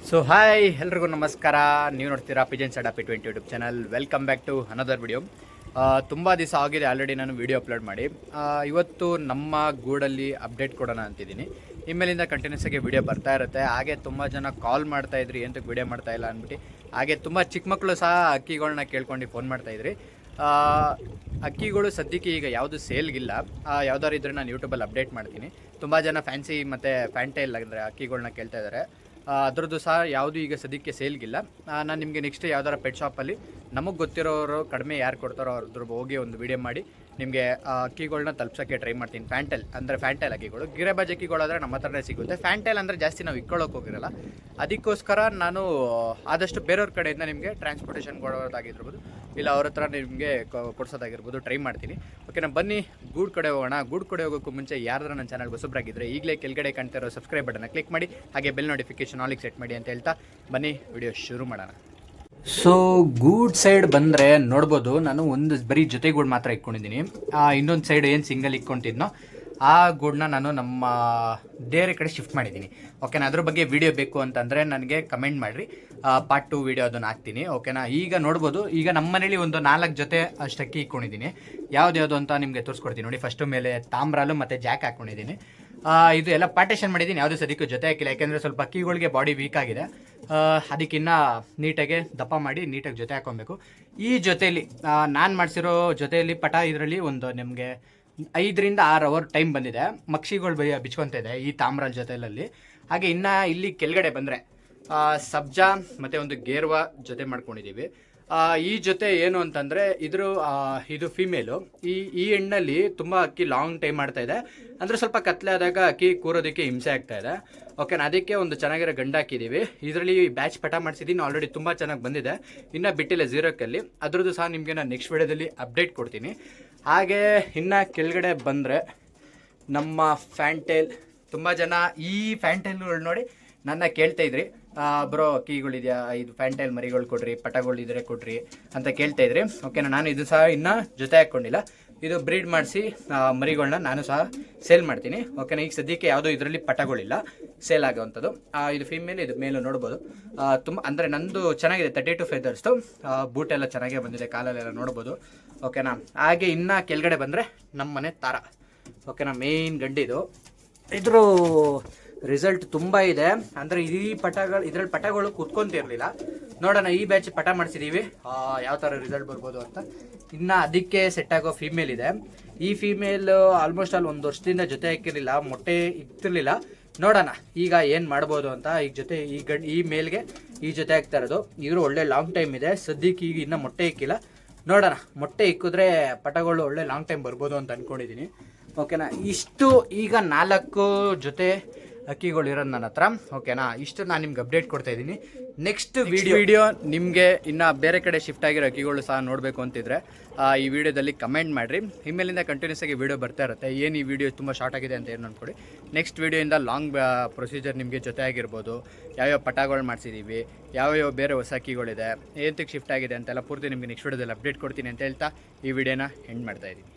So hi ಎಲ್ರಿಗೂ ನಮಸ್ಕಾರ. ನೀವು ನೋಡ್ತೀರಾ ಪಿಜನ್ ಸಡಾಪಿ 20 YouTube channel. Welcome back to another video. ತುಂಬ ದಿವಸ ಆಗಿದೆ ಆಲ್ರೆಡಿ ನಾನು ವಿಡಿಯೋ ಅಪ್ಲೋಡ್ ಮಾಡಿ. ಇವತ್ತು ನಮ್ಮ ಗೂಡಲ್ಲಿ ಅಪ್ಡೇಟ್ ಕೊಡೋಣ ಅಂತಿದ್ದೀನಿ. ಇನ್ಮೇಲಿಂದ ಕಂಟಿನ್ಯೂಸ್ ಆಗಿ ವಿಡಿಯೋ ಬರ್ತಾ ಇರುತ್ತೆ. ಹಾಗೆ ತುಂಬ ಜನ ಕಾಲ್ ಮಾಡ್ತಾಯಿದ್ರಿ ಎಂತಕ್ಕೆ ವಿಡಿಯೋ ಮಾಡ್ತಾಯಿಲ್ಲ ಅಂದ್ಬಿಟ್ಟು. ಹಾಗೆ ತುಂಬ ಚಿಕ್ಕ ಮಕ್ಕಳು ಸಹ ಅಕ್ಕಿಗಳನ್ನ ಕೇಳ್ಕೊಂಡು ಫೋನ್ ಮಾಡ್ತಾಯಿದ್ರಿ. ಅಕ್ಕಿಗಳು ಸದ್ಯಕ್ಕೆ ಈಗ ಯಾವುದು ಸೇಲ್ಗಿಲ್ಲ. ಯಾವ್ದಾದ್ರು ಇದ್ರೆ ನಾನು ಯೂಟ್ಯೂಬಲ್ಲಿ ಅಪ್ಡೇಟ್ ಮಾಡ್ತೀನಿ. ತುಂಬ ಜನ ಫ್ಯಾನ್ಸಿ ಮತ್ತು ಫ್ಯಾಂಟೈಲ್ ಅಂದರೆ ಅಕ್ಕಿಗಳನ್ನ ಕೇಳ್ತಾ ಇದ್ದಾರೆ. ಅದರದ್ದು ಸಹ ಯಾವುದು ಈಗ ಸದ್ಯಕ್ಕೆ ಸೇಲ್ಗಿಲ್ಲ. ನಾನು ನಿಮಗೆ ನೆಕ್ಸ್ಟ್ ಯಾವ್ದಾರ ಪೆಟ್ ಶಾಪಲ್ಲಿ ನಮಗೆ ಗೊತ್ತಿರೋರು ಕಡಿಮೆ ಯಾರು ಕೊಡ್ತಾರೋ ಅದ್ರ ಹೋಗಿ ಒಂದು ವೀಡಿಯೋ ಮಾಡಿ ನಿಮಗೆ ಅಕ್ಕಿಗಳನ್ನ ತಲುಪ್ಸೋಕ್ಕೆ ಟ್ರೈ ಮಾಡ್ತೀನಿ. ಫ್ಯಾಂಟೈಲ್ ಅಕ್ಕಿಗಳು ಗಿರೆಬಾಜ್ ಅಕ್ಕಿಗಳಾದರೆ ನಮ್ಮ ಹತ್ರನೇ ಸಿಗುತ್ತೆ. ಫ್ಯಾಂಟೈಲ್ ಅಂದರೆ ಜಾಸ್ತಿ ನಾವು ಇಕ್ಕೊಳ್ಳೋಕೆ ಹೋಗಿರಲ್ಲ. ಅದಕ್ಕೋಸ್ಕರ ನಾನು ಆದಷ್ಟು ಬೇರೆಯವ್ರ ಕಡೆಯಿಂದ ನಿಮಗೆ ಟ್ರಾನ್ಸ್ಪೋರ್ಟೇಷನ್ ಕೊಡೋದಾಗಿರ್ಬೋದು, ಇಲ್ಲ ಅವ್ರ ಹತ್ರ ನಿಮಗೆ ಕೊಡ್ಸೋದಾಗಿರ್ಬೋದು ಟ್ರೈ ಮಾಡ್ತೀನಿ. ಓಕೆನಾ, ಬನ್ನಿ ಗೂಡ್ ಕಡೆ ಹೋಗೋಣ. ಗೂಡ್ ಕಡೆ ಹೋಗೋಕ್ಕೂ ಮುಂಚೆ ಯಾರಾದ್ರೂ ನನ್ನ ಚಾನಲ್ಗೆ ಹೊಸಬ್ರಾಗಿದ್ದರೆ ಈಗಲೇ ಕೆಳಗಡೆ ಕಾಣ್ತಾ ಇರೋ ಸಬ್ಸ್ಕ್ರೈಬ್ ಬಟನ್ನ ಕ್ಲಿಕ್ ಮಾಡಿ, ಹಾಗೆ ಬೆಲ್ ನೋಟಿಫಿಕೇಶನ್ ಆಲಿಗೆ ಸೆಟ್ ಮಾಡಿ ಅಂತ ಹೇಳ್ತಾ ಬನ್ನಿ ವಿಡಿಯೋ ಶುರು ಮಾಡೋಣ. ಸೊ ಗೂಡ್ ಸೈಡ್ ಬಂದರೆ ನೋಡ್ಬೋದು, ನಾನು ಒಂದು ಬರೀ ಜೊತೆ ಗೂಡು ಮಾತ್ರ ಇಟ್ಕೊಂಡಿದ್ದೀನಿ. ಇನ್ನೊಂದು ಸೈಡ್ ಏನು ಸಿಂಗಲ್ ಇಟ್ಕೊಂಡಿದ್ನೋ ಆ ಗೂಡನ್ನ ನಾನು ನಮ್ಮ ಬೇರೆ ಕಡೆ ಶಿಫ್ಟ್ ಮಾಡಿದ್ದೀನಿ. ಓಕೆನಾ, ಅದ್ರ ಬಗ್ಗೆ ವಿಡಿಯೋ ಬೇಕು ಅಂತಂದರೆ ನನಗೆ ಕಮೆಂಟ್ ಮಾಡಿರಿ, ಪಾರ್ಟ್ 2 ವಿಡಿಯೋ ಅದನ್ನು ಹಾಕ್ತೀನಿ. ಓಕೆನಾ, ಈಗ ನೋಡ್ಬೋದು, ಈಗ ನಮ್ಮ ಮನೇಲಿ ಒಂದು 4 ಜೊತೆ ಅಷ್ಟಕ್ಕಿ ಇಟ್ಕೊಂಡಿದ್ದೀನಿ. ಯಾವ್ದು ಅಂತ ನಿಮಗೆ ತೋರಿಸ್ಕೊಡ್ತೀನಿ ನೋಡಿ. ಫಸ್ಟು ಮೇಲೆ ತಾಮ್ರಾಲು ಮತ್ತು ಜಾಕ್ ಹಾಕ್ಕೊಂಡಿದ್ದೀನಿ. ಇದು ಎಲ್ಲ ಪಾರ್ಟೇಷನ್ ಮಾಡಿದ್ದೀನಿ, ಯಾವುದೇ ಸದ್ಯಕ್ಕೂ ಜೊತೆ ಹಾಕಿಲ್ಲ. ಯಾಕೆಂದರೆ ಸ್ವಲ್ಪ ಅಕ್ಕಿಗಳಿಗೆ ಬಾಡಿ ವೀಕ್ ಆಗಿದೆ. ಅದಕ್ಕಿನ್ನ ನೀಟಾಗಿ ದಪ್ಪ ಮಾಡಿ ನೀಟಾಗಿ ಜೊತೆ ಹಾಕೊಬೇಕು. ಈ ಜೊತೆಯಲ್ಲಿ ನಾನು ಮಾಡಿಸಿರೋ ಜೊತೆಯಲ್ಲಿ ಪಟ ಇದರಲ್ಲಿ ಒಂದು ನಿಮಗೆ 5 ರಿಂದ 6 ಅವರ್ ಟೈಮ್ ಬಂದಿದೆ. ಮಕ್ಷಿಗಳು ಬಿಚ್ಕೊತಾ ಇದೆ ಈ ತಾಮ್ರಾಲ್ ಜೊತೆಯಲ್ಲಿ. ಹಾಗೆ ಇನ್ನು ಇಲ್ಲಿ ಕೆಳಗಡೆ ಬಂದರೆ ಸಬ್ಜಾ ಮತ್ತು ಒಂದು ಗೇರ್ವಾ ಜೊತೆ ಮಾಡ್ಕೊಂಡಿದ್ದೀವಿ. ಈ ಜೊತೆ ಏನು ಅಂತಂದರೆ ಇದು ಫೀಮೇಲು. ಈ ಹೆಣ್ಣಲ್ಲಿ ತುಂಬ ಅಕ್ಕಿ ಲಾಂಗ್ ಟೈಮ್ ಮಾಡ್ತಾ ಇದೆ. ಅಂದರೆ ಸ್ವಲ್ಪ ಕತ್ಲೆ ಆದಾಗ ಅಕ್ಕಿ ಕೂರೋದಕ್ಕೆ ಹಿಂಸೆ ಆಗ್ತಾ ಇದೆ. ಓಕೆನಾ, ಅದಕ್ಕೆ ಒಂದು ಚೆನ್ನಾಗಿರೋ ಗಂಡು ಹಾಕಿದ್ದೀವಿ. ಇದರಲ್ಲಿ ಬ್ಯಾಚ್ ಪಟ ಮಾಡಿಸಿದ್ದೀನಿ, ಆಲ್ರೆಡಿ ತುಂಬ ಚೆನ್ನಾಗಿ ಬಂದಿದೆ. ಇನ್ನೂ ಬಿಟ್ಟಿಲ್ಲ 0ಕ್ಕಲ್ಲಿ. ಅದರದ್ದು ಸಹ ನಿಮಗೆ ನಾನು ನೆಕ್ಸ್ಟ್ ವಿಡಿಯೋದಲ್ಲಿ ಅಪ್ಡೇಟ್ ಕೊಡ್ತೀನಿ. ಹಾಗೆ ಇನ್ನು ಕೆಳಗಡೆ ಬಂದರೆ ನಮ್ಮ ಫ್ಯಾಂಟೈಲ್. ತುಂಬ ಜನ ಈ ಫ್ಯಾಂಟೈಲ್ಗಳು ನೋಡಿ ನನ್ನ ಕೇಳ್ತಾ ಇದ್ರಿ, ಬ್ರೋ ಅಕ್ಕಿಗಳಿದೆಯಾ, ಇದು ಫ್ಯಾಂಟೈಲ್ ಮರಿಗಳು ಕೊಡ್ರಿ, ಪಟಗಳಿದ್ರೆ ಕೊಡ್ರಿ ಅಂತ ಕೇಳ್ತಾ ಇದ್ರಿ. ಓಕೆನಾ, ನಾನು ಇದು ಸಹ ಇನ್ನೂ ಜೊತೆ ಹಾಕ್ಕೊಂಡಿಲ್ಲ. ಇದು ಬ್ರೀಡ್ ಮಾಡಿಸಿ ಮರಿಗಳನ್ನ ನಾನು ಸಹ ಸೇಲ್ ಮಾಡ್ತೀನಿ. ಓಕೆನಾ, ಈಗ ಸದ್ಯಕ್ಕೆ ಯಾವುದೋ ಇದರಲ್ಲಿ ಪಟಗಳಿಲ್ಲ ಸೇಲ್ ಆಗೋವಂಥದ್ದು. ಇದು ಫೀಮೇಲ್, ಇದು ಮೇಲು ನೋಡ್ಬೋದು. ತುಂಬ ಅಂದರೆ ನಂದು ಚೆನ್ನಾಗಿದೆ, 32 ಫೆದರ್ಸ್ದು. ಬೂಟೆಲ್ಲ ಚೆನ್ನಾಗೇ ಬಂದಿದೆ, ಕಾಲಲ್ಲೆಲ್ಲ ನೋಡ್ಬೋದು. ಓಕೆನಾ, ಹಾಗೆ ಇನ್ನು ಕೆಳಗಡೆ ಬಂದರೆ ನಮ್ಮ ಮನೆ ತಾರ. ಓಕೆನಾ, ಮೇಯ್ನ್ ಗಂಡಿದು. ಇದ್ರ ರಿಸಲ್ಟ್ ತುಂಬ ಇದೆ. ಅಂದರೆ ಇದರಲ್ಲಿ ಪಟಗಳು ಕೂತ್ಕೊಂತಿರಲಿಲ್ಲ. ನೋಡೋಣ, ಈ ಬ್ಯಾಚ್ ಪಟ ಮಾಡಿಸಿದ್ದೀವಿ, ಯಾವ ಥರ ರಿಸಲ್ಟ್ ಬರ್ಬೋದು ಅಂತ. ಇನ್ನು ಅದಕ್ಕೆ ಸೆಟ್ ಆಗೋ ಫೀಮೇಲ್ ಇದೆ. ಈ ಫೀಮೇಲ್ ಆಲ್ಮೋಸ್ಟ್ ಅಲ್ಲಿ 1 ವರ್ಷದಿಂದ ಜೊತೆ ಹಾಕಿರಲಿಲ್ಲ, ಮೊಟ್ಟೆ ಇಕ್ತಿರ್ಲಿಲ್ಲ. ನೋಡೋಣ ಈಗ ಏನು ಮಾಡ್ಬೋದು ಅಂತ. ಈ ಮೇಲ್ಗೆ ಈ ಜೊತೆ ಹಾಕ್ತಾ ಇರೋದು. ಇವರು ಒಳ್ಳೆ ಲಾಂಗ್ ಟೈಮ್ ಇದೆ. ಸದ್ಯಕ್ಕೆ ಈಗ ಇನ್ನೂ ಮೊಟ್ಟೆ ಇಕ್ಕಿಲ್ಲ. ನೋಡೋಣ, ಮೊಟ್ಟೆ ಇಕ್ಕಿದ್ರೆ ಪಟಗಳು ಒಳ್ಳೆ ಲಾಂಗ್ ಟೈಮ್ ಬರ್ಬೋದು ಅಂತ ಅಂದ್ಕೊಂಡಿದ್ದೀನಿ. ಓಕೆನಾ, ಇಷ್ಟು ಈಗ 4 ಜೊತೆ ಅಕ್ಕಿಗಳು ಇರೋದು ನನ್ನ ಹತ್ರ. ಓಕೆನಾ, ಇಷ್ಟು ನಾನು ನಿಮ್ಗೆ ಅಪ್ಡೇಟ್ ಕೊಡ್ತಾ ಇದ್ದೀನಿ. ನೆಕ್ಸ್ಟ್ ವಿಡಿಯೋ ನಿಮಗೆ ಇನ್ನು ಬೇರೆ ಕಡೆ ಶಿಫ್ಟ್ ಆಗಿರೋ ಅಕ್ಕಿಗಳು ಸಹ ನೋಡಬೇಕು ಅಂತಿದ್ರೆ ಈ ವಿಡಿಯೋದಲ್ಲಿ ಕಮೆಂಟ್ ಮಾಡಿರಿ. ಇನ್ಮೇಲಿಂದ ಕಂಟಿನ್ಯೂಸ್ ಆಗಿ ವಿಡಿಯೋ ಬರ್ತಾ ಇರುತ್ತೆ. ಏನು ಈ ವಿಡಿಯೋ ತುಂಬ ಶಾರ್ಟ್ ಆಗಿದೆ ಅಂತ ಏನು ಅಂದ್ಕೊಡಿ. ನೆಕ್ಸ್ಟ್ ವಿಡಿಯೋಯಿಂದ ಲಾಂಗ್ ಪ್ರೊಸೀಜರ್ ನಿಮಗೆ ಜೊತೆ ಆಗಿರ್ಬೋದು, ಯಾವ್ಯಾವ ಪಟಗಳು ಮಾಡಿಸಿದ್ದೀವಿ, ಯಾವ್ಯಾವ ಬೇರೆ ಹೊಸ ಅಕ್ಕಿಗಳಿದೆ, ಏನಕ್ಕೆ ಶಿಫ್ಟ್ ಆಗಿದೆ ಅಂತೆಲ್ಲ ಪೂರ್ತಿ ನಿಮಗೆ ನೆಕ್ಸ್ಟ್ ವಿಡಿಯೋದಲ್ಲಿ ಅಪ್ಡೇಟ್ ಕೊಡ್ತೀನಿ ಅಂತ ಹೇಳ್ತಾ ಈ ವಿಡಿಯೋನ ಎಂಡ್ ಮಾಡ್ತಾಯಿದ್ದೀನಿ.